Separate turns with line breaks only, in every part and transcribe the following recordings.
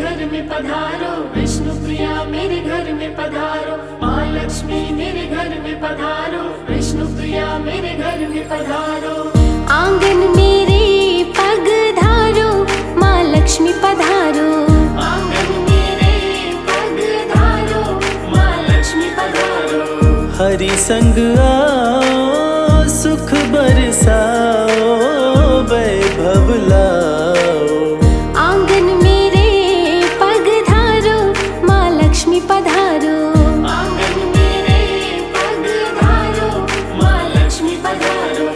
घर में पधारो, विष्णु प्रिया मेरे घर में पधारो, महालक्ष्मी मेरे घर में पधारो, विष्णु प्रिया मेरे घर में पधारो।
आंगन मेरे पग धारो, माँ लक्ष्मी पधारो।
आंगन मेरे पग धारो, माँ लक्ष्मी पधारो।
हरि संग आओ, सुख बरसाओ, वैभव लाओ।
आंगन मेरे पग धारो, माँ लक्ष्मी पधारो।
आंगन मेरे पग धारो, माँ लक्ष्मी पधारो।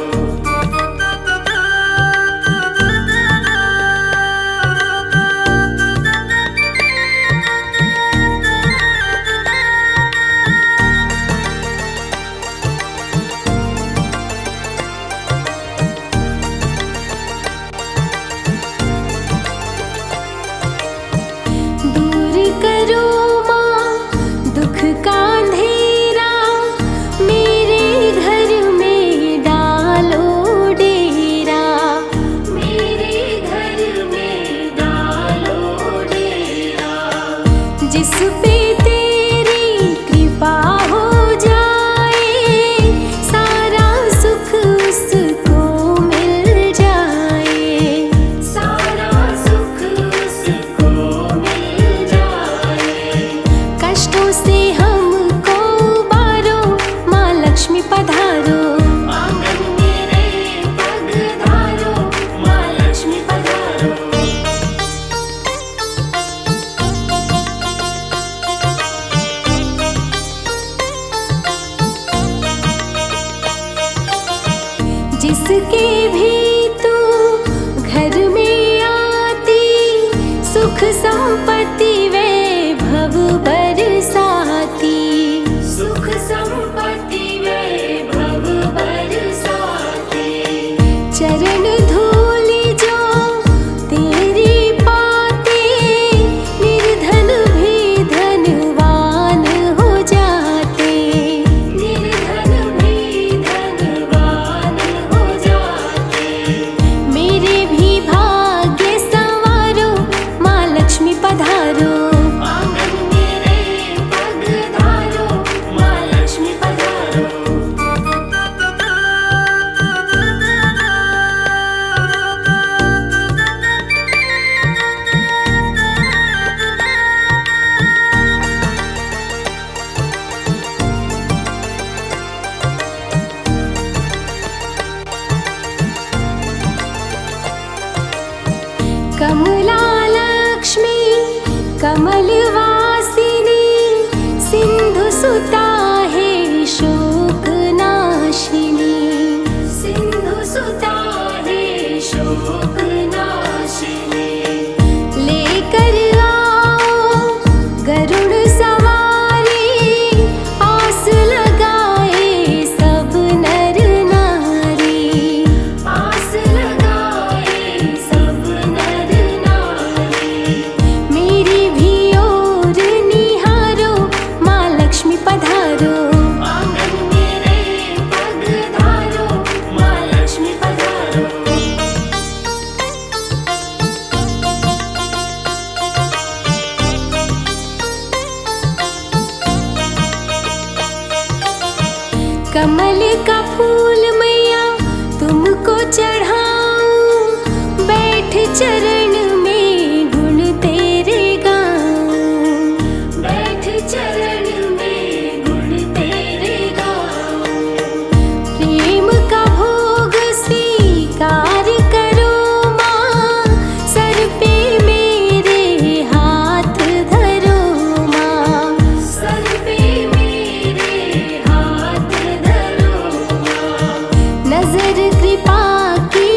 दूर करो माँ दुख का अंधेरा, मेरे घर में डालो डेरा।
मेरे घर में डालो डेरा।
जिस पे तेरी कृपा हो जाए, सारा सुख उसको मिल जाए।
सारा सुख उसको मिल जाए।
कष्टों से हमको उबारो, माँ लक्ष्मी पधारो।
आंगन मेरे पग धारो, माँ लक्ष्मी पधारो। जिसके भी तू घर में आती, सुख संपत्ति वैभव बरसाती। सुख संपत्ति वैभव बरसाती।
चरण धूल जो तेरी पाते, निर्धन भी धनवान हो जाते।
निर्धन भी धनवान हो जाते।
मेरे भी भाग्य संवारो, माँ लक्ष्मी पधारो।
आंगन मेरे पग धारो, माँ लक्ष्मी पधारो।
कमला लक्ष्मी कमल वासिनी, सिंधु सुता है शोक नाशिनी।
सिंधु सुता है शोक नाशिनी।
लेकर आओ गरुड़ सवारी, आस लगाए सब नर नारी।
आस लगाए सब नर नारी।
मेरी भी ओर निहारो, माँ लक्ष्मी पधारो।
आंगन मेरे पग धारो, माँ लक्ष्मी पधारो। कमल का फूल मैया तुमको चढ़ाऊं, बैठ चरण में गुण तेरे गाऊं। बैठ चरण में गुण तेरे गाऊं।
प्रेम का भोग स्वीकार करो माँ, सर पे मेरे हाथ धरो माँ।
सर पे मेरे हाथ धरो माँ।
नजर कृपा की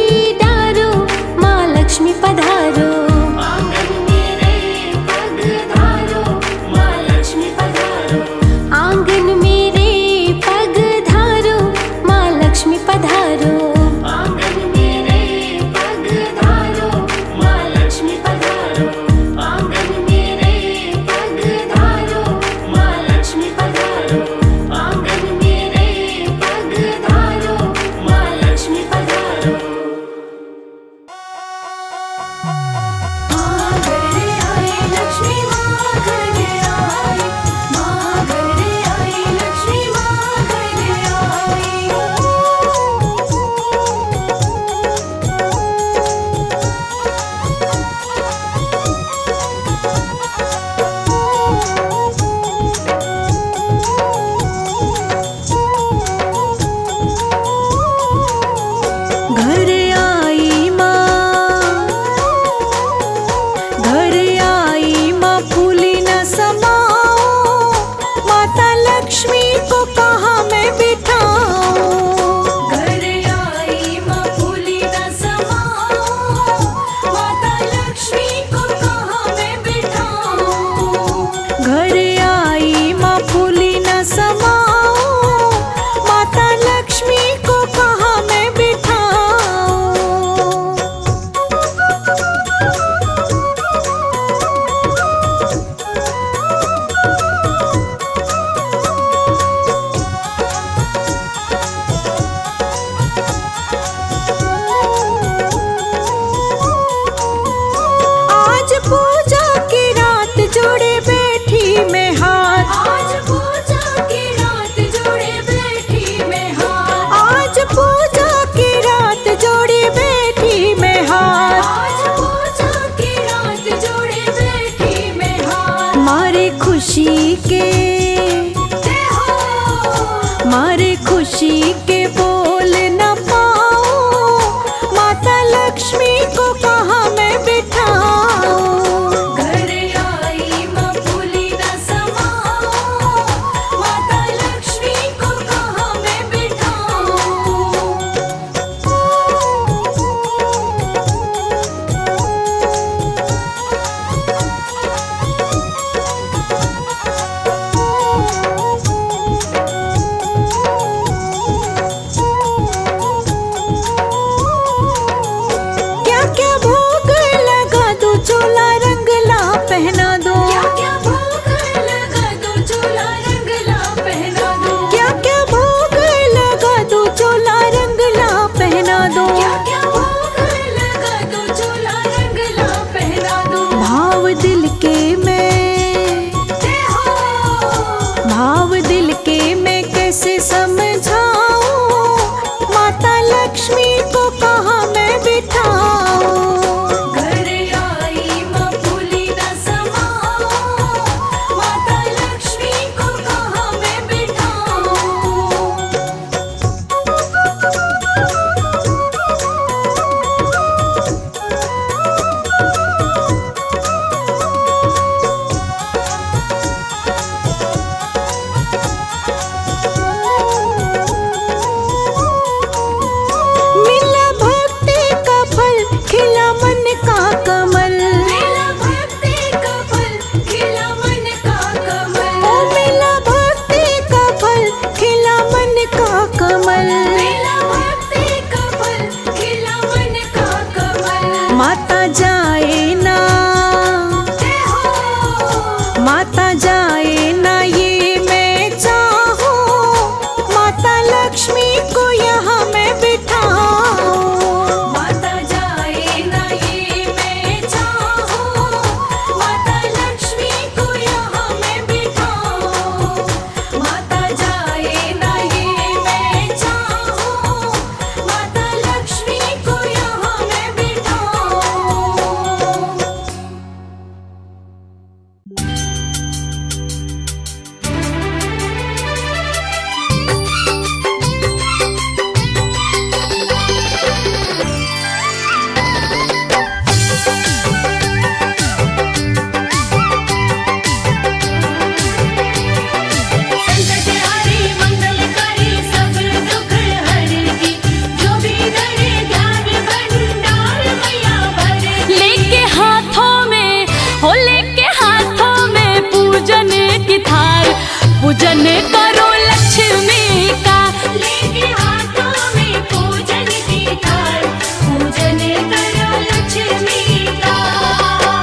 पूजन करो लक्ष्मी का।
लेके हाथों में पूजन की थाल, पूजन करो लक्ष्मी का।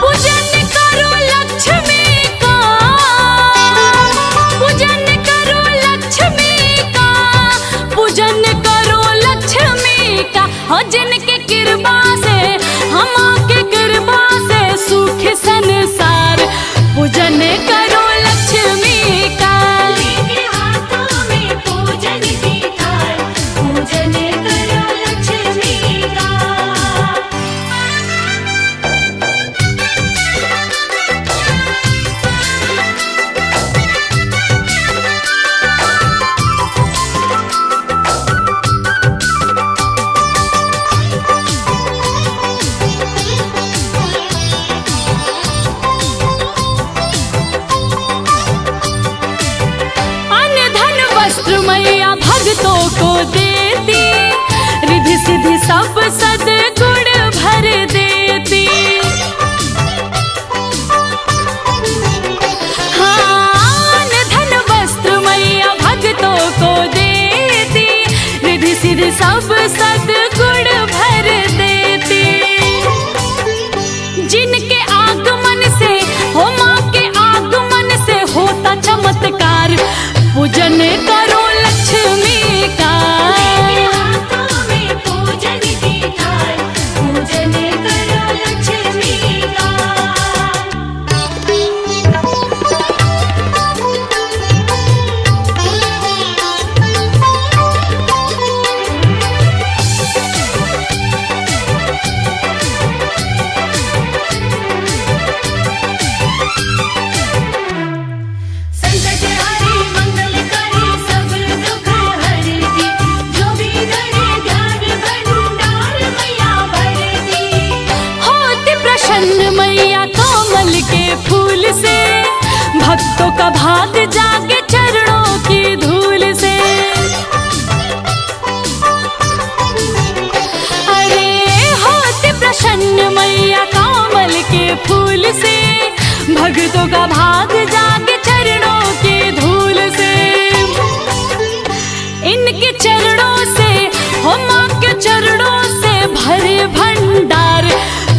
पूजन करो लक्ष्मी का, पूजन करो लक्ष्मी का, पूजन करो लक्ष्मी का। हो जिनके कृपा से, हम के कृपा से सुख संसार। पूजन करो लक्ष्मी का।
लेके हाथों में पूजन की थाल, पूजन करो लक्ष्मी का।
अन्न धन वस्त्र मैया भक्तों को देती, रिधि सिद्धि सब सद्गुण भर देती। हाँ, अन्न धन वस्त्र मैया भक्तों को देती, रिधि सिद्धि सब सद्गुण भर देती। जिनके आगमन से, हो माँ के आगमन से होता चमत्कार। पूजन करो लक्ष्मी का।
लेके हाथों में पूजन की थाल, पूजन करो लक्ष्मी का। संकट हरी मंगल करी सब दुख हरती, जो भी धरे ध्यान भंडार मैया भरती।
होती प्रसन्न मैया कमल के फूल से, भक्तों का भाग जागे चरणों की धूल से। अरे होती प्रसन्न मैया कमल के फूल से, भक्तों का भाग जागे चरणों की धूल से। इनके चरणों से, हो माँ के चरणों से भरे भंडार।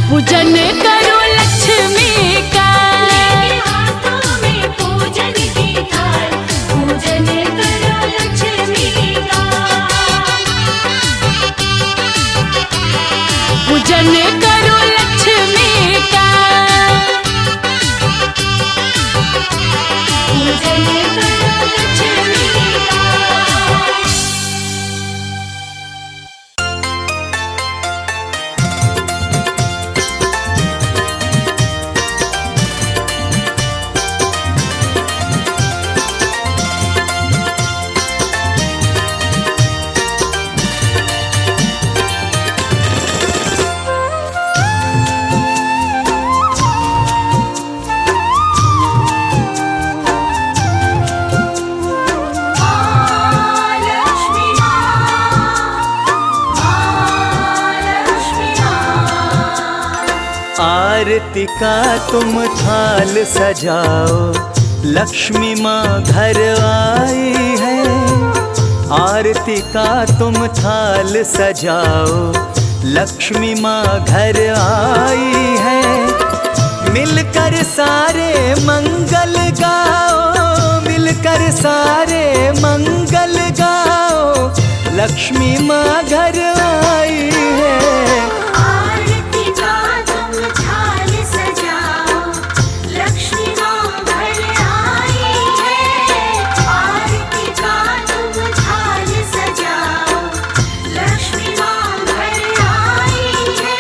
पूजन करो लक्ष्मी का।
लेके हाथों में पूजन की थाल, पूजन करो लक्ष्मी का।
पूजन करो लक्ष्मी का।
पूजन करो लक्ष्मी का। महालक्ष्मी महालक्ष्मी
आरती का तुम थाल सजाओ, लक्ष्मी माँ घर आई है। आरती का तुम थाल सजाओ, लक्ष्मी माँ घर आई है। मिलकर सारे मंगल गाओ, मिलकर सारे मंगल गाओ, लक्ष्मी माँ घर आई है।
आरती का तुम थाल सजाओ, लक्ष्मी माँ घर आई है। आरती का तुम थाल सजाओ, लक्ष्मी माँ घर आई है।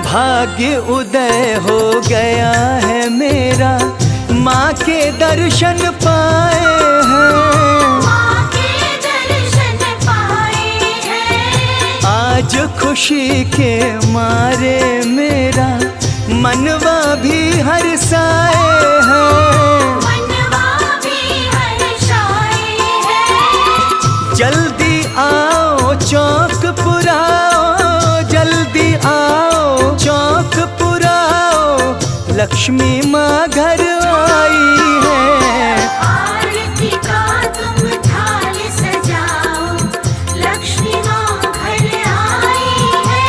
भाग्य उदय हो गया है मेरा, माँ के दर्शन पाए हैं।
माँ के दर्शन पाए हैं।
आज आज खुशी के मारे मेरा मनवा भी हर्षाए है।
मनवा भी हर्षाए है।
जल्दी आओ चौक पुराओ, जल्दी आओ चौक पुराओ, लक्ष्मी माँ घर आई है।
आरती का तुम थाल सजाओ, लक्ष्मी माँ घर आई है।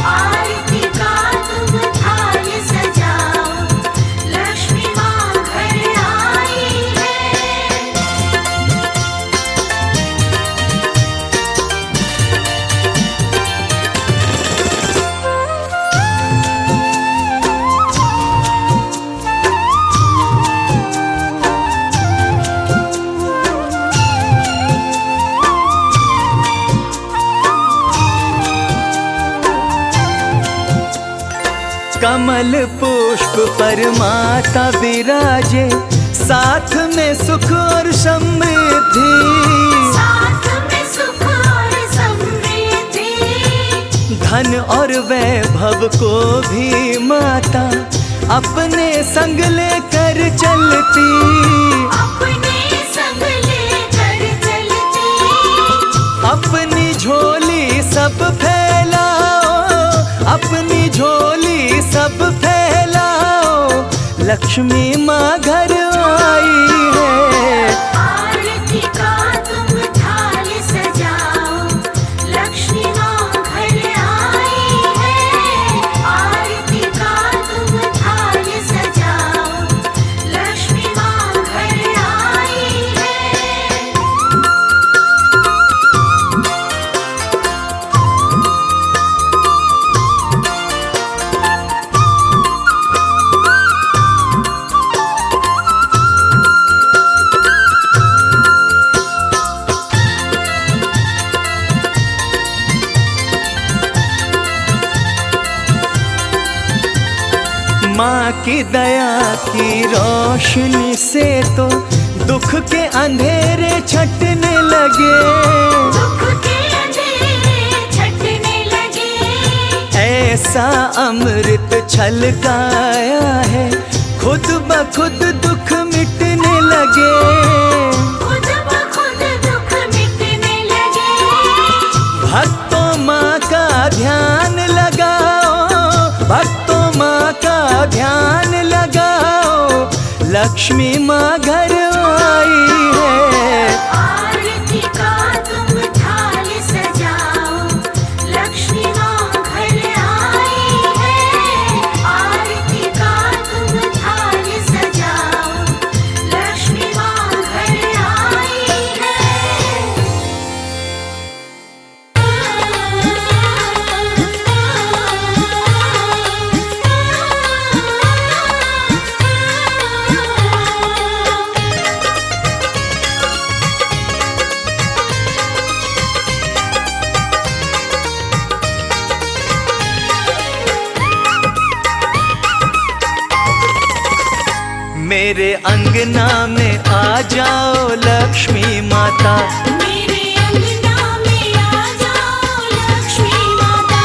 आरती का तुम थाल सजाओ, लक्ष्मी माँ घर आई है।
कमल पुष्प पर माता विराजे, साथ में सुख और समृद्धि।
साथ में सुख और समृद्धि।
धन और वैभव को भी माता अपने संग लेकर चलती।
अपने संग लेकर चलती।
अपनी झोली सब फैलाओ, अपनी झोली सब फैलाओ, लक्ष्मी माँ घर आई है।
आरती का तुम थाल सजाओ, लक्ष्मी माँ घर आई है। आरती का तुम थाल सजाओ, लक्ष्मी माँ घर आई है।
माँ की दया की रोशनी से तो दुख के अंधेरे छटने लगे।
दुख के अंधेरे छटने लगे।
ऐसा अमृत छलकाया है, खुद ब खुद दुख मिटने लगे।
खुद ब खुद दुख मिटने लगे।
भक्तों माँ का ध्यान लगाओ, भक्तों माँ का ध्यान लगाओ, लक्ष्मी माँ घर आई है।
आरती का तुम थाल सजाओ, लक्ष्मी माँ घर आई है। आरती का तुम थाल सजाओ, लक्ष्मी माँ घर आई
मेरे अंगना में आ जाओ लक्ष्मी माता।
मेरे अंगना में आ जाओ लक्ष्मी माता।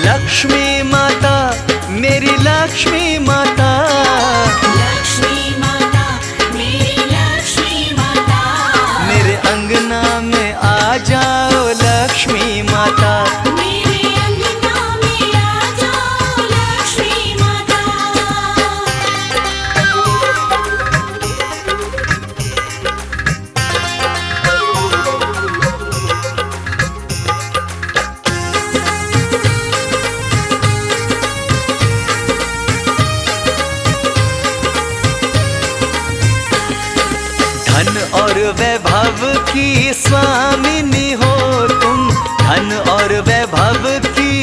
लक्ष्मी माता मेरी लक्ष्मी माता।
लक्ष्मी माता मेरी लक्ष्मी माता।
मेरे अंगना में आ जाओ लक्ष्मी माता।
मेरे अंगना में आ जाओ लक्ष्मी माता।
धन और वैभव की स्वामिनी हो तुम, धन और वैभव की,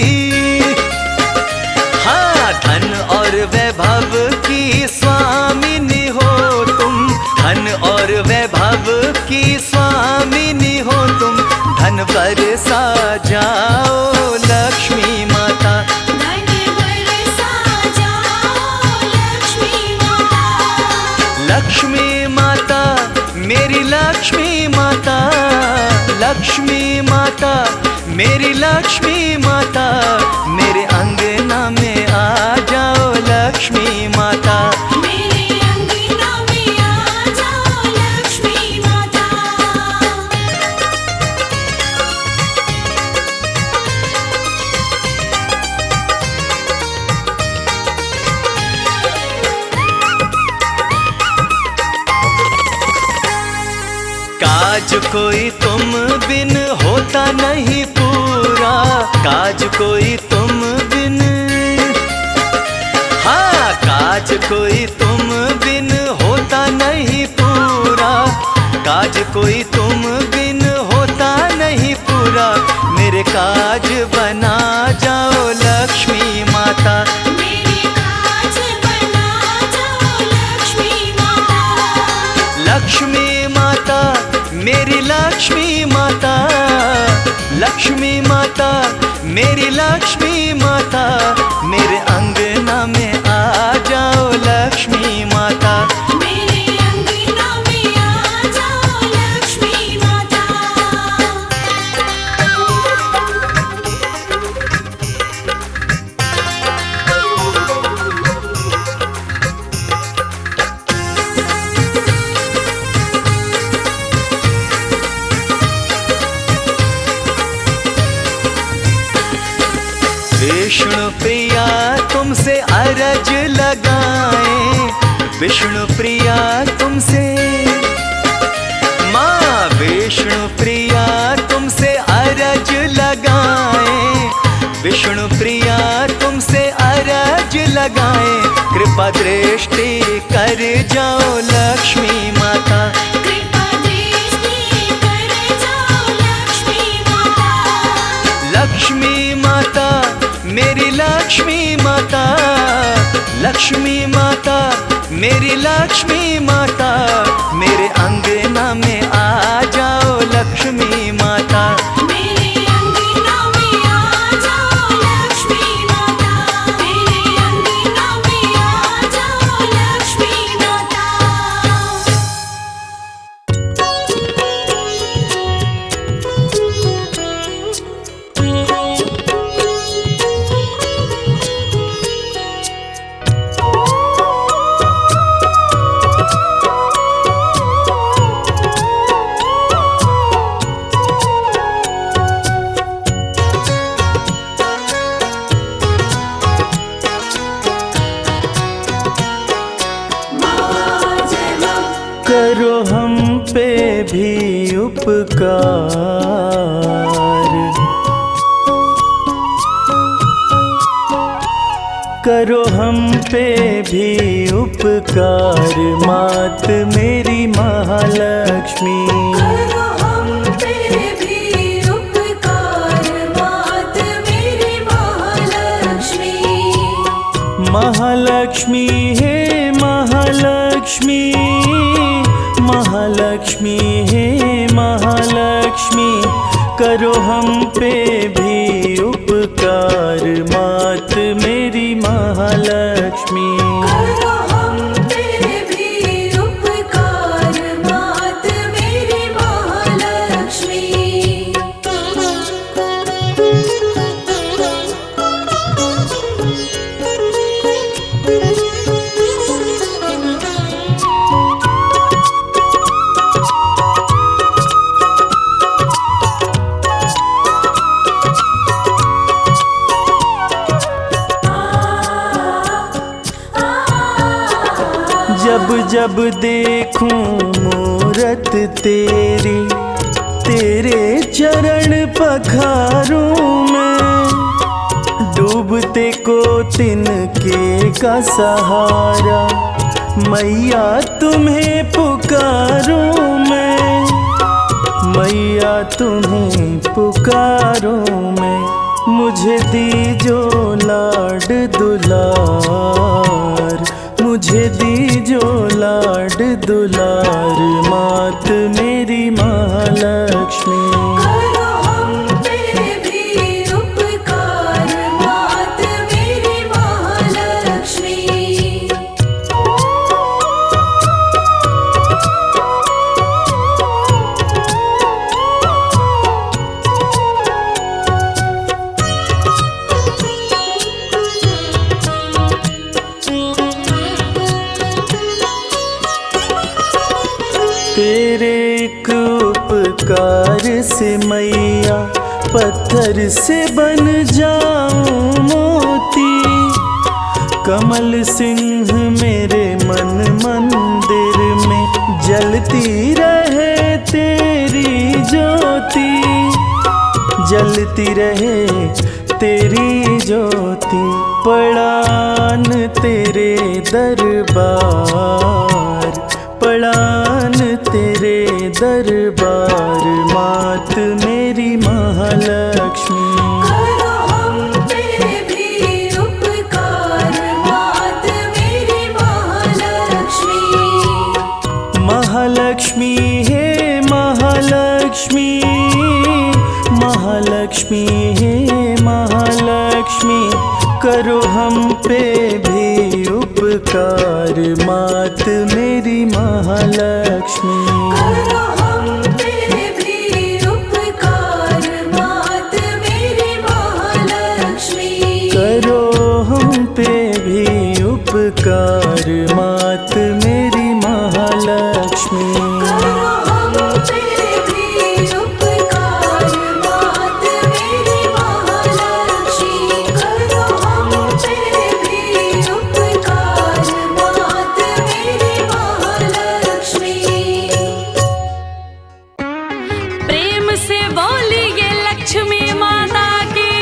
हाँ धन और वैभव की स्वामिनी हो तुम, धन और वैभव की स्वामिनी हो तुम। धन बरसा जाओ लक्ष्मी माता।
धन बरसा जाओ लक्ष्मी माता।
लक्ष्मी माता मेरी लक्ष्मी माता। लक्ष्मी माता मेरी लक्ष्मी माता, मेरे अंगना में आ जाओ लक्ष्मी माता।
मेरे अंगना में आ जाओ लक्ष्मी माता।
काज कोई तुम बिन होता नहीं पूरा, काज कोई तुम बिन, हाँ काज कोई तुम बिन होता नहीं पूरा, काज कोई तुम बिन होता नहीं पूरा। मेरे काज बना जाओ लक्ष्मी माता।
मेरे काज बना जाओ लक्ष्मी माता।
लक्ष्मी माता, मेरी लक्ष्मी माता, लक्ष्मी माता, मेरी लक्ष्मी माता, मेरे अंगना में आ जाओ लक्ष्मी माता।
मेरे अंगना में आ जाओ लक्ष्मी माता।
विष्णु प्रिया तुमसे अरज लगाए, विष्णु प्रिया तुमसे, माँ विष्णु प्रिया तुमसे अरज लगाए, विष्णु प्रिया तुमसे अरज लगाए। कृपा दृष्टि कर जाओ लक्ष्मी माता।
कृपा दृष्टि कर जाओ लक्ष्मी माता।
लक्ष्मी माता, मेरी लक्ष्मी माता, लक्ष्मी माता, मेरी लक्ष्मी माता, मेरे अंगना में आ जाओ लक्ष्मी माता।
मेरे अंगना में आ जाओ लक्ष्मी माता। मेरे अंगना में आ जाओ लक्ष्मी माता।
करो हम पे भी उपकार, करो हम पे भी उपकार, मात मेरी महालक्ष्मी।
करो हम पे भी उपकार, मात मेरी महालक्ष्मी।
महालक्ष्मी हे महालक्ष्मी, महालक्ष्मी हे महालक्ष्मी, करो हम पे भी उपकार, मात मेरी महालक्ष्मी।
करो हम पे भी उपकार, मात मेरी महालक्ष्मी।
जब जब देखूं मूरत तेरी, तेरे चरण पखारूं मैं, डूबते को तिनके का सहारा, मैया तुम्हें पुकारूं मैं, मैया तुम्हें पुकारूं मैं। मुझे दीजो लाड दुलार, मुझे दीजो लाड दुलार, मात मेरी महालक्ष्मी।
करो हम पे भी उपकार, मात मेरी महालक्ष्मी।
से मैया पत्थर से बन जाऊं मोती। कमल सिंह मेरे मन मंदिर में जलती रहे तेरी ज्योति, जलती रहे तेरी ज्योति। पड़ान तेरे दरबार, पड़ान तेरे दरबार, मात मेरी महालक्ष्मी।
करो हम पे भी उपकार, मात मेरी महालक्ष्मी।
महालक्ष्मी हे महालक्ष्मी, महालक्ष्मी हे महालक्ष्मी, करो हम पे भी उपकार, मात मेरी महालक्ष्मी।
करो हम पे भी उपकार, मात मेरी महालक्ष्मी।
करो हम पे भी उपकार, मात मेरी महालक्ष्मी।
करो हम पे भी उपकार, मात मेरी महालक्ष्मी। करो हम पे भी उपकार, मात मेरी महालक्ष्मी।
प्रेम से बोलिए लक्ष्मी माता की।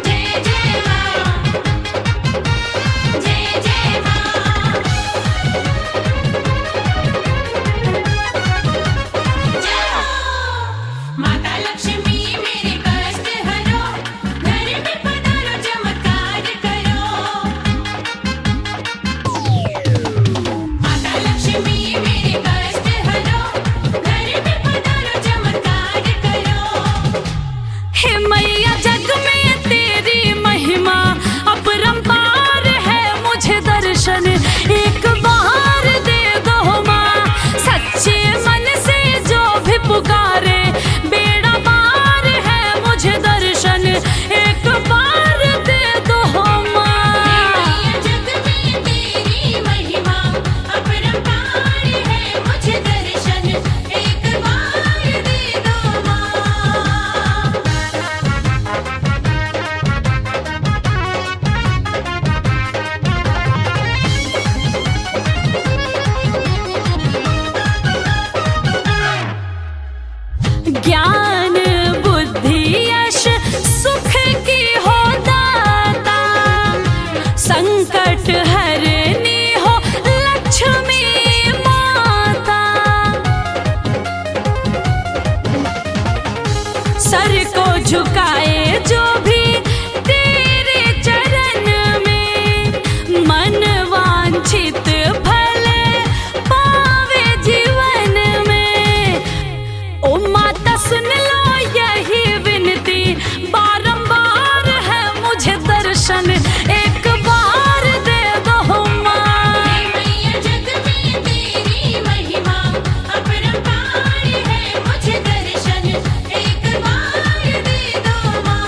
जय जय मां, जय जय मां। जय हो माता लक्ष्मी मेरे कष्ट हरो, घर में पधारो चमत्कार करो। माता लक्ष्मी मेरे कष्ट हरो, घर में पधारो चमत्कार करो।
हे मैया जग में तेरी महिमा अपरंपार है, मुझे दर्शन एक बार दे दो माँ। सच्चे मन से जो भी पुकारे बेड़ा पार है, मुझे दर्शन एक बार दे दो माँ।
जग में तेरी महिमा अपरंपार है, मुझे दर्शन एक बार दे दो मां।
ज्ञान बुद्धि यश सुख की हो दाता, संकट हरनी हो लक्ष्मी माता। सर को झुकाए जो भी तेरे चरण में, मन वांछित फल पावे जीवन में। ओ माता सुन लो यही विनती बारंबार है, मुझे दर्शन एक बार दे दो माँ।
मैया जग में तेरी महिमा अपरंपार है, मुझे दर्शन एक बार दे दो मां।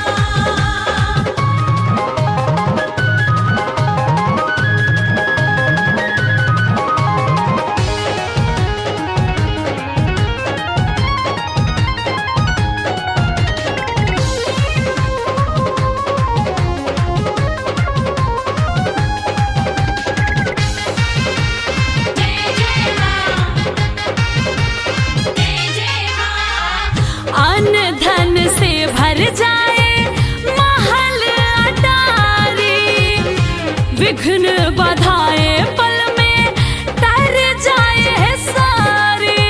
जय जय मां, जय जय मां।
अन्न धन से भर जाए महल अटारी, विघ्न बधाए पल में तर जाए सारी।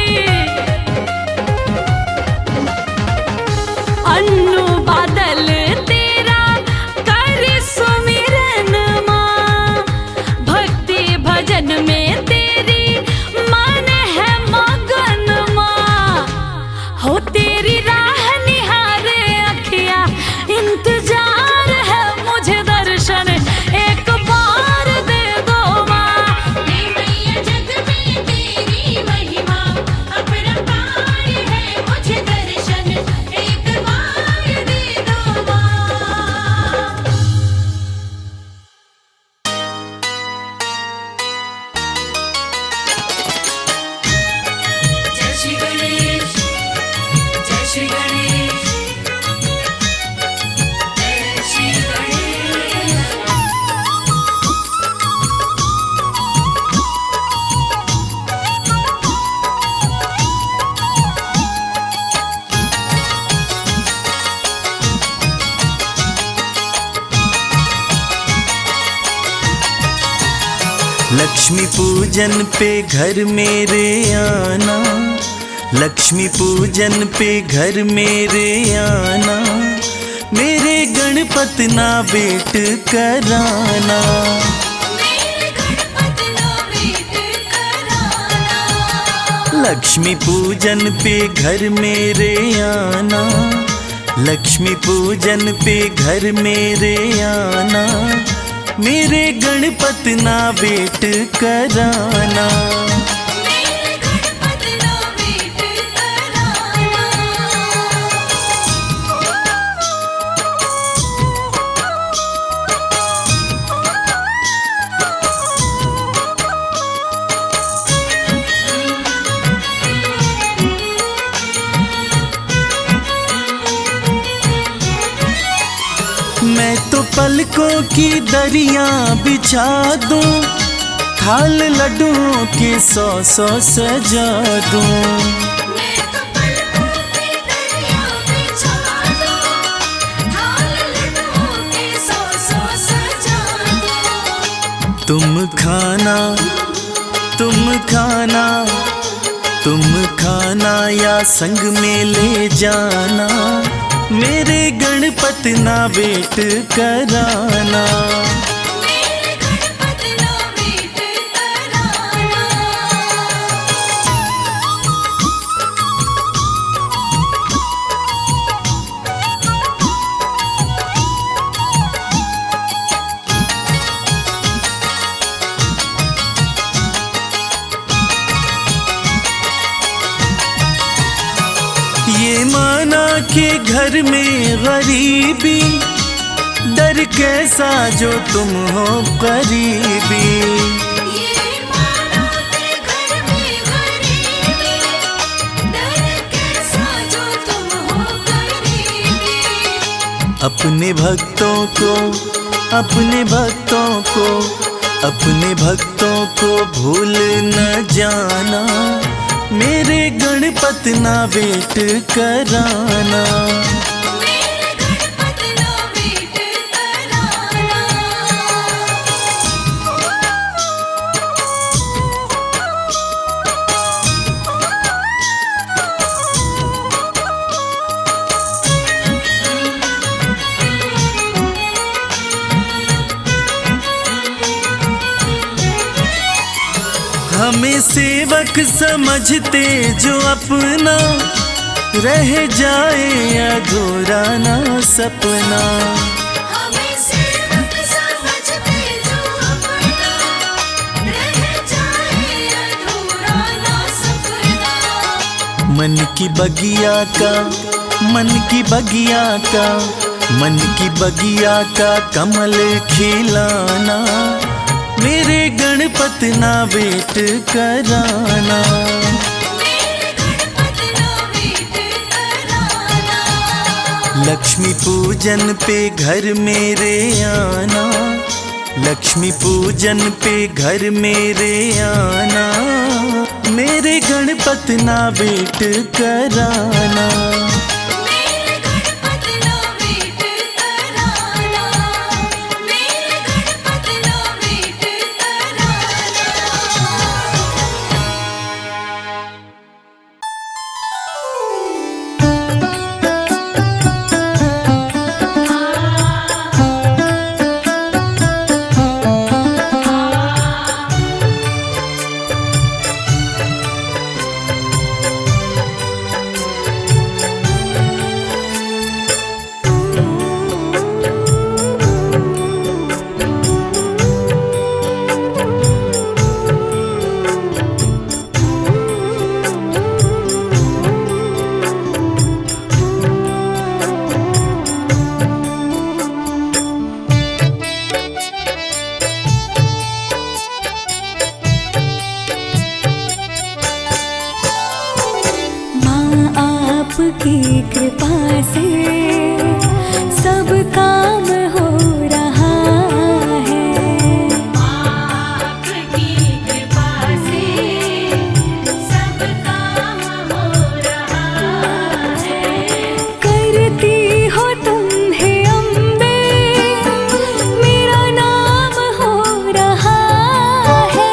अन्नू बादल तेरा कर सुमिरन माँ, भक्ति भजन में तेरी मन है मगन माँ। हो तेरी राह निहारे अखिया, इंतजार है मुझे दर्शन एक बार दे दो
लक्ष्मी पूजन पे घर मेरे आना, लक्ष्मी पूजन पे घर मेरे आना, मेरे गणपत ना वेट कराना। लक्ष्मी पूजन पे घर मेरे आना, लक्ष्मी पूजन पे घर मेरे आना, मेरे गणपत ना वेट कराना। मैं तो पलकों की दरिया बिछा दूं, थाल लड्डुओं के 100 सजा दूं।
मैं तो पलकों की दरिया बिछा दूं, थाल लड्डुओं के 100 सजा दूं।
तुम खाना, तुम खाना, तुम खाना या संग में ले जाना, मेरे गणपत ना वेट कराना।
मेरे गणपत ना वेट कराना।
ये माना कि घर में गरीबी, डर कैसा जो तुम हो करीबी।
ये माना कि घर में गरीबी, डर कैसा जो तुम हो करीबी।
अपने भक्तों को, अपने भक्तों को, अपने भक्तों को भूल न जाना, मेरे गणपत ना वेट कराना।
मेरे गणपत ना वेट कराना।
हमें सेवक समझते जो अपना, रह जाए अधूरा ना सपना।
हमें सेवक समझते जो अपना, रह जाए अधूरा ना सपना।
मन की बगिया का, मन की बगिया का, मन की बगिया का कमल खिलाना, मेरे गणपत ना वेट कराना।
मेरे गणपत ना वेट कराना।
लक्ष्मी पूजन पे घर मेरे आना, लक्ष्मी पूजन पे घर मेरे आना, मेरे गणपत ना वेट कराना।
मेरे गणपत ना वेट कराना। मेरे गणपत ना वेट कराना।
आपकी कृपा से सब काम हो रहा है।
आपकी कृपा से सब काम हो रहा है।
करती हो तुम हे अम्बे, मेरा नाम हो रहा है।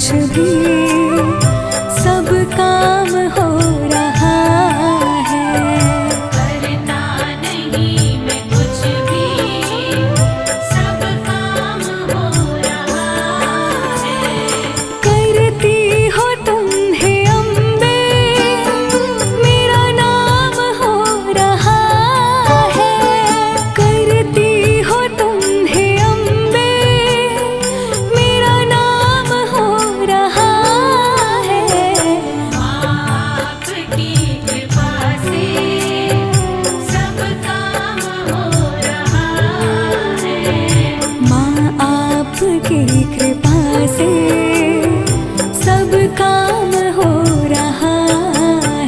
कुछ भी सब काम हो रहा है।
करना नहीं मैं कुछ भी, सब काम हो रहा है।
करती हो तुम हे अम्बे, मेरा नाम हो रहा है। करती हो तुम हे अम्बे, मेरा नाम हो रहा है।
आपकी कृपा से सब काम हो रहा है।
माँ आपकी कृपा से सब काम हो रहा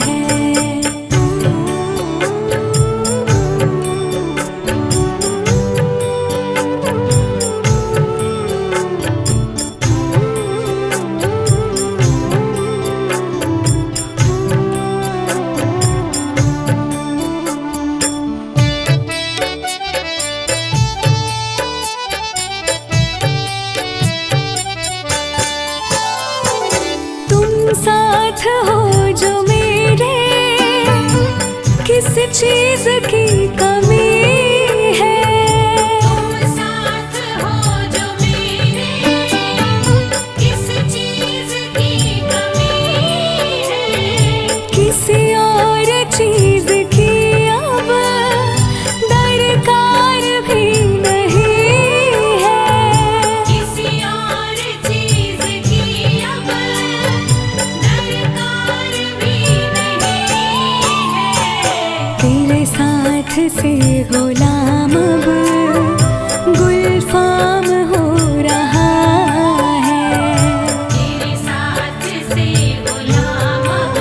है। तुम साथ हो जो मेरे, किस चीज की कमी है।
तुम साथ हो जो मेरे, किस चीज की कमी है।
किसी और चीज की अब दरकार भी नहीं है।
किसी और चीज की अब दरकार भी नहीं है।
तेरे साथ से गुलाम अब गुलफाम हो रहा है।
तेरे साथ से गुलाम अब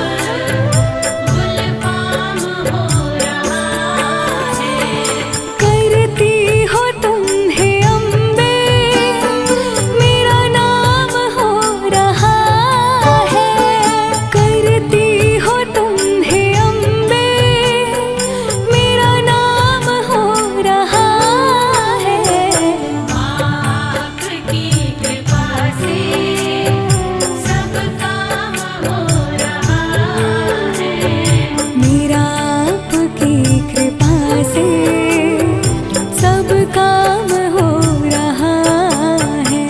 गुलफाम हो रहा है।
करती हो तुम हे अम्बे, मेरा नाम हो रहा है। करती हो तुम हे अम्बे, मेरा नाम हो रहा है।
आपकी कृपा से सब काम हो रहा है।
मेरा आपकी कृपा से सब काम हो रहा है।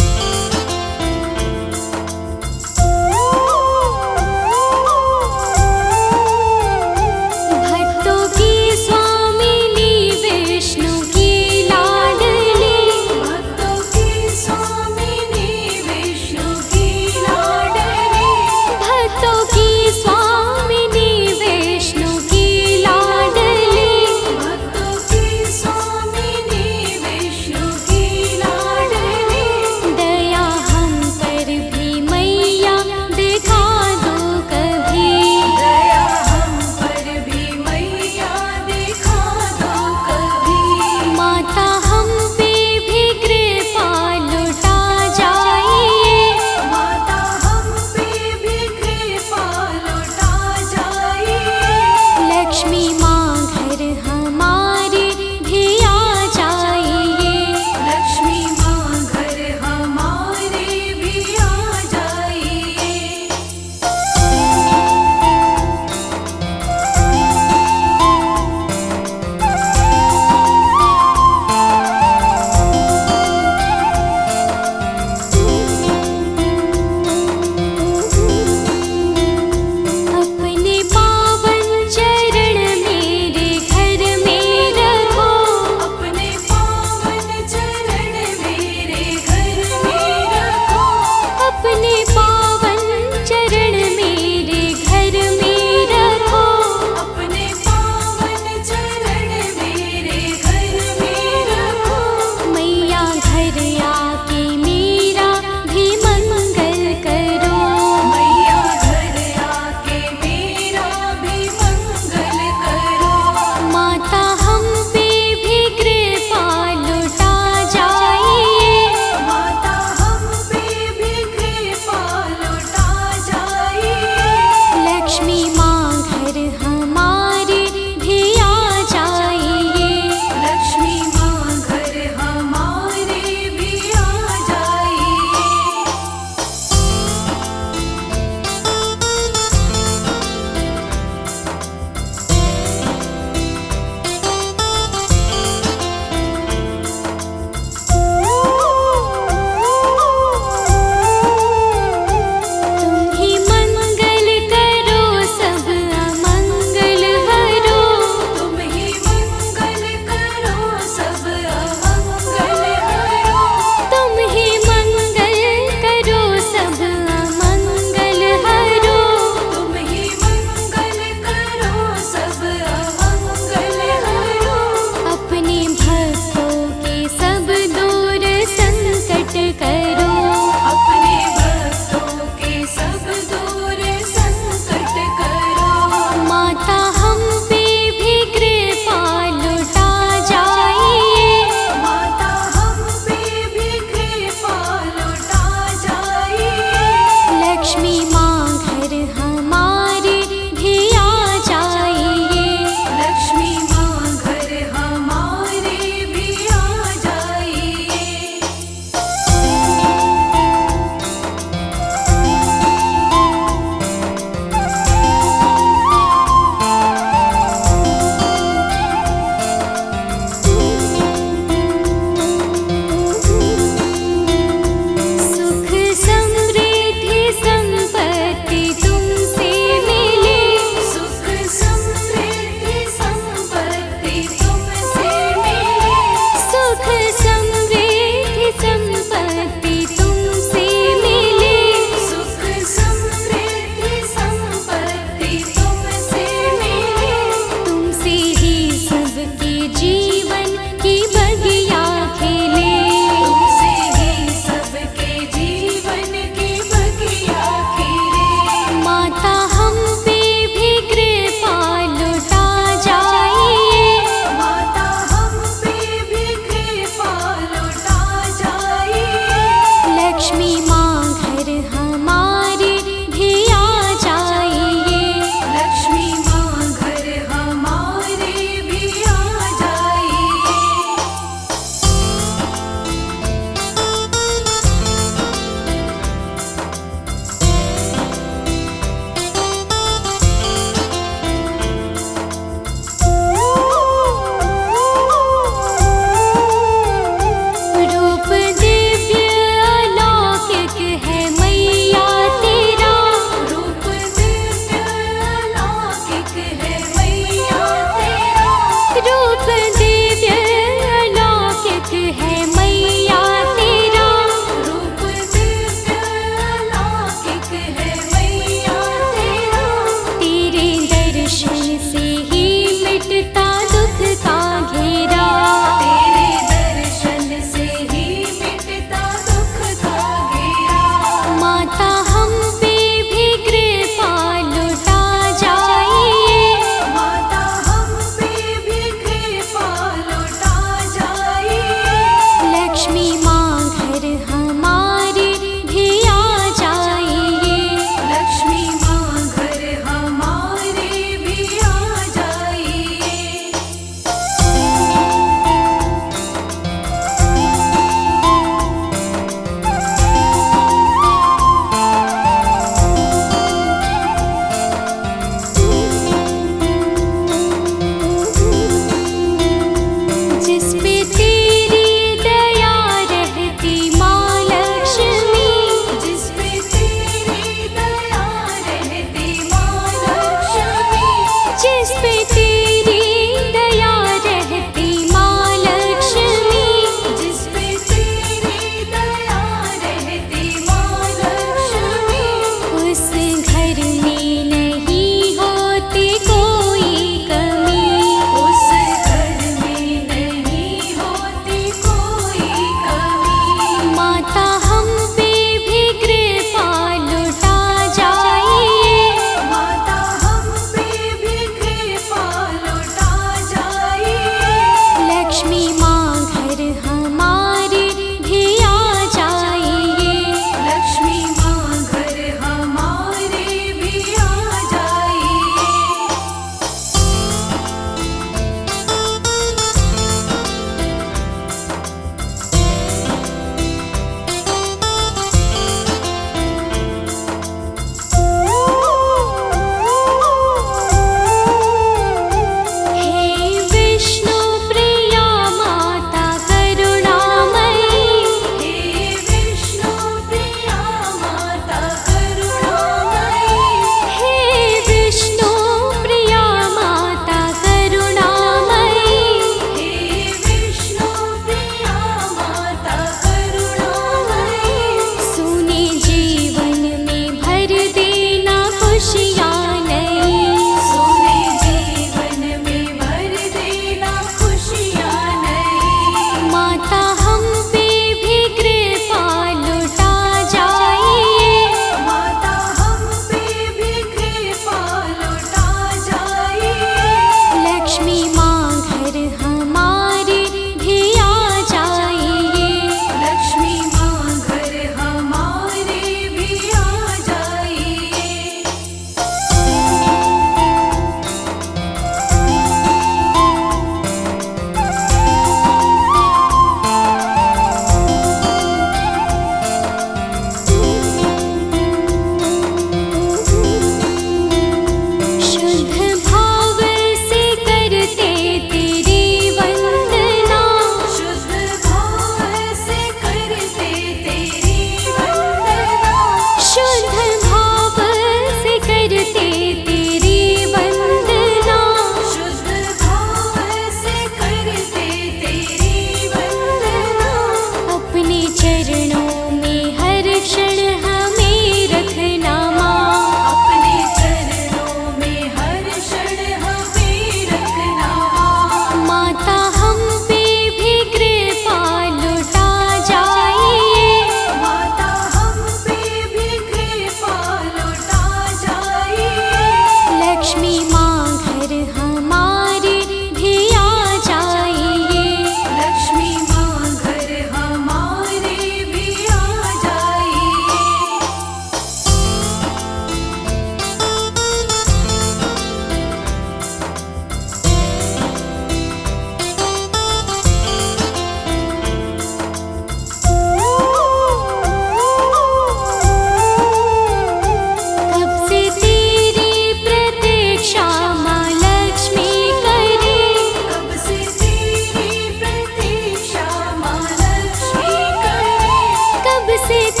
से